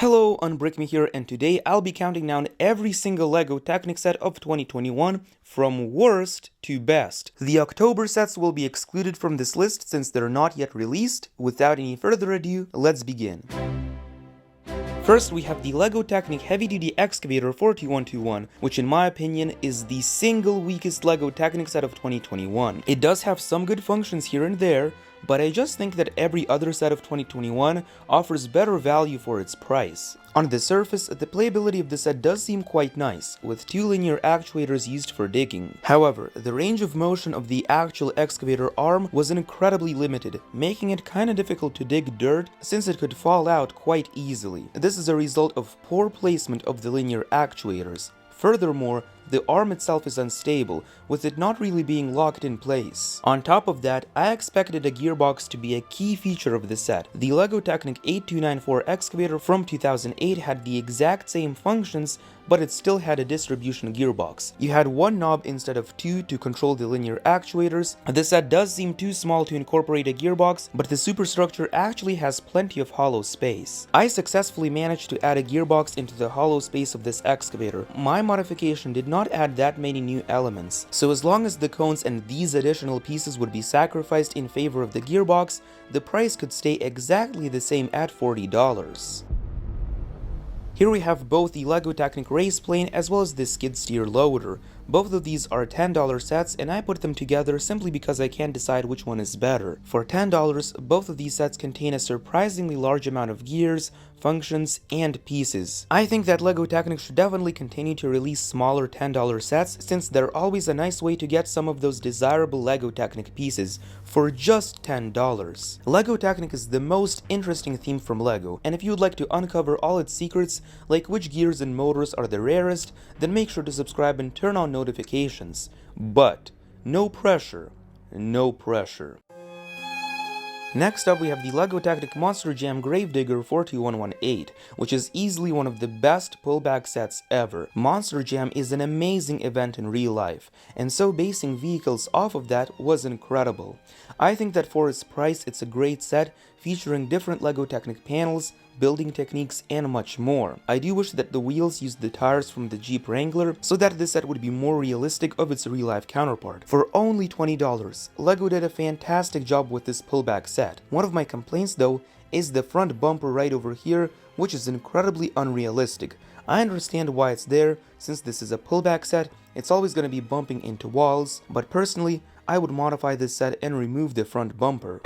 Hello, Unbrick Me here, and today I'll be counting down every single LEGO Technic set of 2021 from worst to best. The October sets will be excluded from this list since they're not yet released. Without any further ado, let's begin. First, we have the LEGO Technic Heavy Duty Excavator 4121, which in my opinion is the single weakest LEGO Technic set of 2021. It does have some good functions here and there, but I just think that every other set of 2021 offers better value for its price. On the surface, the playability of the set does seem quite nice, with two linear actuators used for digging. However, the range of motion of the actual excavator arm was incredibly limited, making it kinda difficult to dig dirt since it could fall out quite easily. This is a result of poor placement of the linear actuators. Furthermore, the arm itself is unstable, with it not really being locked in place. On top of that, I expected a gearbox to be a key feature of the set. The LEGO Technic 8294 excavator from 2008 had the exact same functions, but it still had a distribution gearbox. You had one knob instead of two to control the linear actuators. The set does seem too small to incorporate a gearbox, but the superstructure actually has plenty of hollow space. I successfully managed to add a gearbox into the hollow space of this excavator. My modification did not add that many new elements, so as long as the cones and these additional pieces would be sacrificed in favor of the gearbox, the price could stay exactly the same at $40. Here we have both the LEGO Technic Race Plane as well as the Skid Steer Loader. Both of these are $10 sets, and I put them together simply because I can't decide which one is better. For $10, both of these sets contain a surprisingly large amount of gears, functions, and pieces. I think that LEGO Technic should definitely continue to release smaller $10 sets, since they're always a nice way to get some of those desirable LEGO Technic pieces for just $10. LEGO Technic is the most interesting theme from LEGO, and if you would like to uncover all its secrets, like which gears and motors are the rarest, then make sure to subscribe and turn on notifications. But no pressure, no pressure. Next up, we have the LEGO Technic Monster Jam Gravedigger 42118, which is easily one of the best pullback sets ever. Monster Jam is an amazing event in real life, and so basing vehicles off of that was incredible. I think that for its price, it's a great set, featuring different LEGO Technic panels, building techniques, and much more. I do wish that the wheels used the tires from the Jeep Wrangler so that this set would be more realistic of its real-life counterpart. For only $20, LEGO did a fantastic job with this pullback set. One of my complaints though is the front bumper right over here, which is incredibly unrealistic. I understand why it's there, since this is a pullback set, it's always going to be bumping into walls, but personally, I would modify this set and remove the front bumper.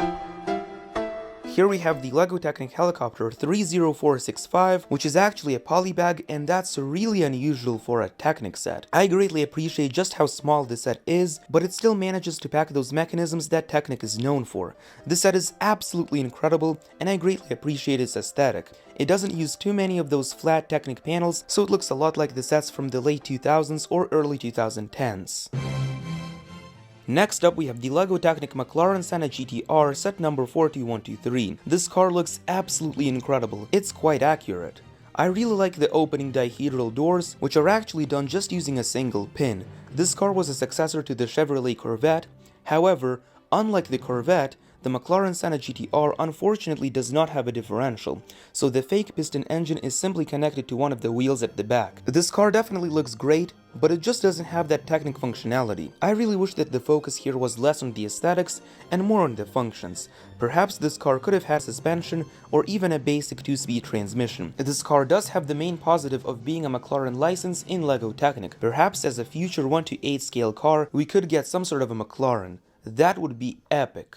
Here we have the LEGO Technic Helicopter 30465, which is actually a polybag, and that's really unusual for a Technic set. I greatly appreciate just how small this set is, but it still manages to pack those mechanisms that Technic is known for. This set is absolutely incredible, and I greatly appreciate its aesthetic. It doesn't use too many of those flat Technic panels, so it looks a lot like the sets from the late 2000s or early 2010s. Next up, we have the LEGO Technic McLaren Senna GTR set number 42123. This car looks absolutely incredible. It's quite accurate. I really like the opening dihedral doors, which are actually done just using a single pin. This car was a successor to the Chevrolet Corvette. However, unlike the Corvette, the McLaren Senna GTR unfortunately does not have a differential, so the fake piston engine is simply connected to one of the wheels at the back. This car definitely looks great, but it just doesn't have that Technic functionality. I really wish that the focus here was less on the aesthetics and more on the functions. Perhaps this car could have had suspension or even a basic 2-speed transmission. This car does have the main positive of being a McLaren license in LEGO Technic. Perhaps as a future 1:8 scale car, we could get some sort of a McLaren. That would be epic.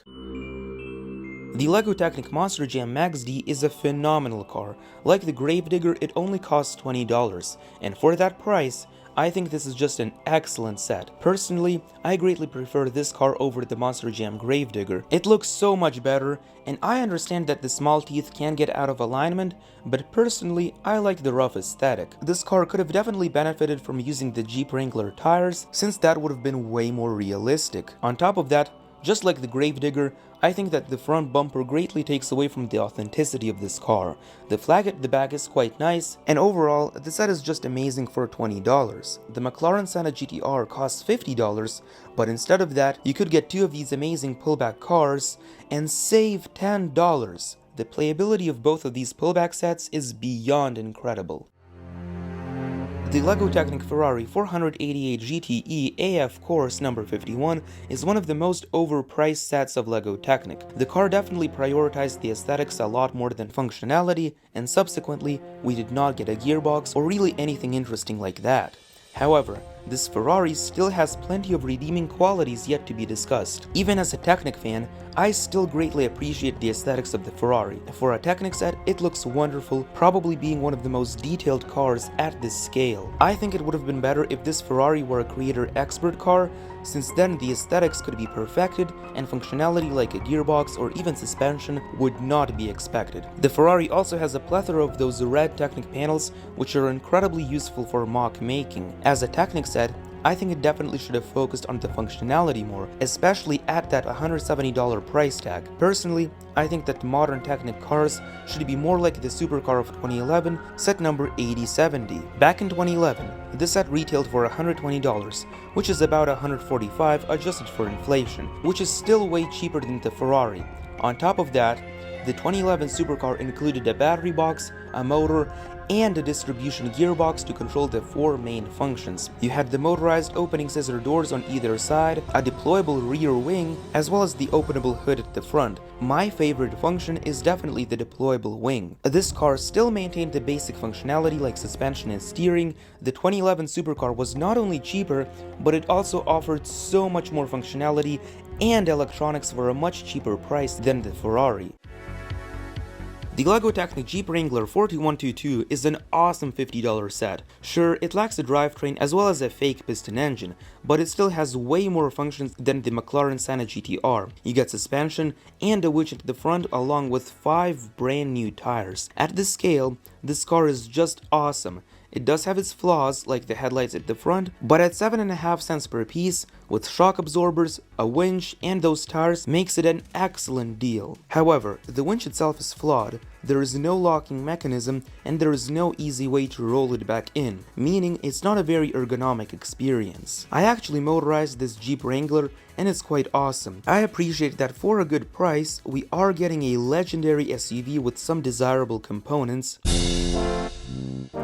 The LEGO Technic Monster Jam Max D is a phenomenal car. Like the Gravedigger, it only costs $20, and for that price, I think this is just an excellent set. Personally, I greatly prefer this car over the Monster Jam Gravedigger. It looks so much better, and I understand that the small teeth can get out of alignment, but personally, I like the rough aesthetic. This car could have definitely benefited from using the Jeep Wrangler tires, since that would have been way more realistic. On top of that, just like the Gravedigger, I think that the front bumper greatly takes away from the authenticity of this car. The flag at the back is quite nice, and overall, the set is just amazing for $20. The McLaren Senna GTR costs $50, but instead of that, you could get two of these amazing pullback cars and save $10. The playability of both of these pullback sets is beyond incredible. The LEGO Technic Ferrari 488 GTE AF Course number 51 is one of the most overpriced sets of LEGO Technic. The car definitely prioritized the aesthetics a lot more than functionality, and subsequently, we did not get a gearbox or really anything interesting like that. However, this Ferrari still has plenty of redeeming qualities yet to be discussed. Even as a Technic fan, I still greatly appreciate the aesthetics of the Ferrari. For a Technic set, it looks wonderful, probably being one of the most detailed cars at this scale. I think it would have been better if this Ferrari were a creator expert car, since then the aesthetics could be perfected and functionality like a gearbox or even suspension would not be expected. The Ferrari also has a plethora of those red Technic panels, which are incredibly useful for mock making. As a Technic set, I think it definitely should have focused on the functionality more, especially at that $170 price tag. Personally, I think that modern Technic cars should be more like the supercar of 2011, set number 8070. Back in 2011, this set retailed for $120, which is about $145 adjusted for inflation, which is still way cheaper than the Ferrari. On top of that, the 2011 supercar included a battery box, a motor, and a distribution gearbox to control the four main functions. You had the motorized opening scissor doors on either side, a deployable rear wing, as well as the openable hood at the front. My favorite function is definitely the deployable wing. This car still maintained the basic functionality like suspension and steering. The 2011 supercar was not only cheaper, but it also offered so much more functionality and electronics for a much cheaper price than the Ferrari. The LEGO Technic Jeep Wrangler 4122 is an awesome $50 set. Sure, it lacks a drivetrain as well as a fake piston engine, but it still has way more functions than the McLaren Senna GTR. You get suspension and a winch at the front along with 5 brand new tires. At this scale, this car is just awesome. It does have its flaws, like the headlights at the front, but at 7.5 cents per piece, with shock absorbers, a winch, and those tires, makes it an excellent deal. However, the winch itself is flawed, there is no locking mechanism, and there is no easy way to roll it back in, meaning it's not a very ergonomic experience. I actually motorized this Jeep Wrangler, and it's quite awesome. I appreciate that for a good price, we are getting a legendary SUV with some desirable components.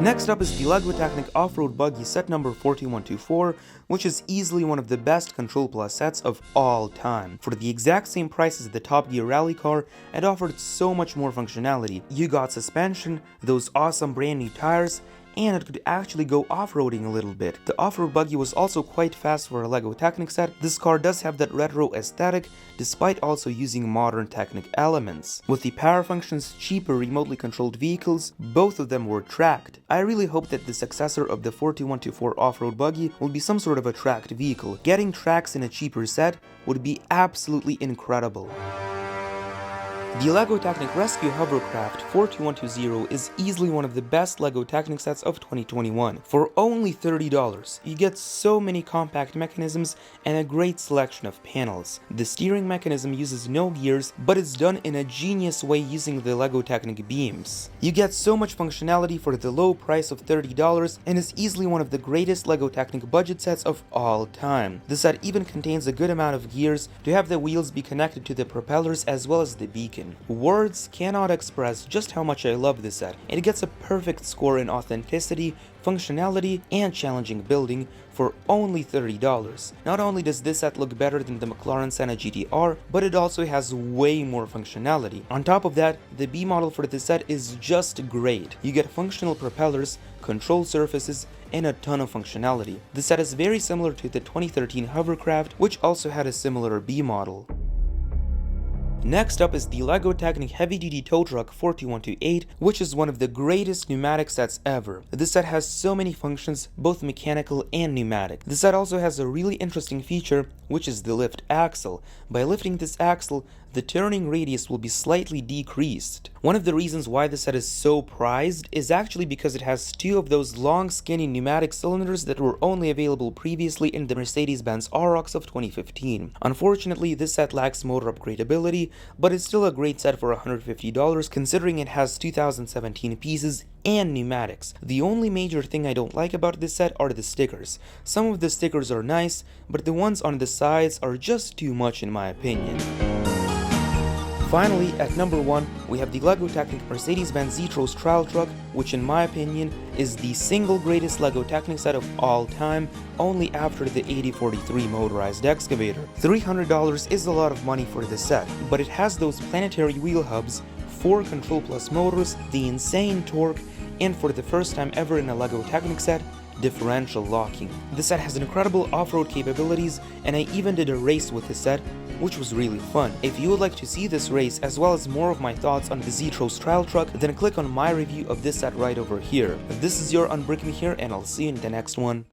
Next up is the LEGO Technic Off-Road Buggy set number 4124, which is easily one of the best Control Plus sets of all time. For the exact same price as the Top Gear rally car, it offered so much more functionality. You got suspension, those awesome brand new tires, and it could actually go off-roading a little bit. The off-road buggy was also quite fast for a LEGO Technic set. This car does have that retro aesthetic, despite also using modern Technic elements. With the power functions cheaper remotely controlled vehicles, both of them were tracked. I really hope that the successor of the 4124 off-road buggy will be some sort of a tracked vehicle. Getting tracks in a cheaper set would be absolutely incredible. The LEGO Technic Rescue Hovercraft 4220 is easily one of the best LEGO Technic sets of 2021. For only $30, you get so many compact mechanisms and a great selection of panels. The steering mechanism uses no gears, but it's done in a genius way using the LEGO Technic beams. You get so much functionality for the low price of $30 and is easily one of the greatest LEGO Technic budget sets of all time. The set even contains a good amount of gears to have the wheels be connected to the propellers as well as the beacon. Words cannot express just how much I love this set. It gets a perfect score in authenticity, functionality, and challenging building for only $30. Not only does this set look better than the McLaren Senna GTR, but it also has way more functionality. On top of that, the B model for this set is just great. You get functional propellers, control surfaces, and a ton of functionality. The set is very similar to the 2013 Hovercraft, which also had a similar B model. Next up is the LEGO Technic Heavy Duty Tow Truck 4128, which is one of the greatest pneumatic sets ever. This set has so many functions, both mechanical and pneumatic. The set also has a really interesting feature, which is the lift axle. By lifting this axle, the turning radius will be slightly decreased. One of the reasons why the set is so prized is actually because it has two of those long skinny pneumatic cylinders that were only available previously in the Mercedes-Benz RX of 2015. Unfortunately, this set lacks motor upgradability, but it's still a great set for $150 considering it has 2017 pieces and pneumatics. The only major thing I don't like about this set are the stickers. Some of the stickers are nice, but the ones on the sides are just too much in my opinion. Finally, at number 1, we have the LEGO Technic Mercedes-Benz Zetros trial truck, which in my opinion is the single greatest LEGO Technic set of all time, only after the 8043 motorized excavator. $300 is a lot of money for this set, but it has those planetary wheel hubs, 4 Control Plus motors, the insane torque, and for the first time ever in a LEGO Technic set, differential locking. The set has incredible off-road capabilities, and I even did a race with the set, which was really fun. If you would like to see this race as well as more of my thoughts on the Zetros trial truck, then click on my review of this set right over here. This is your Unbrick Me here, and I'll see you in the next one.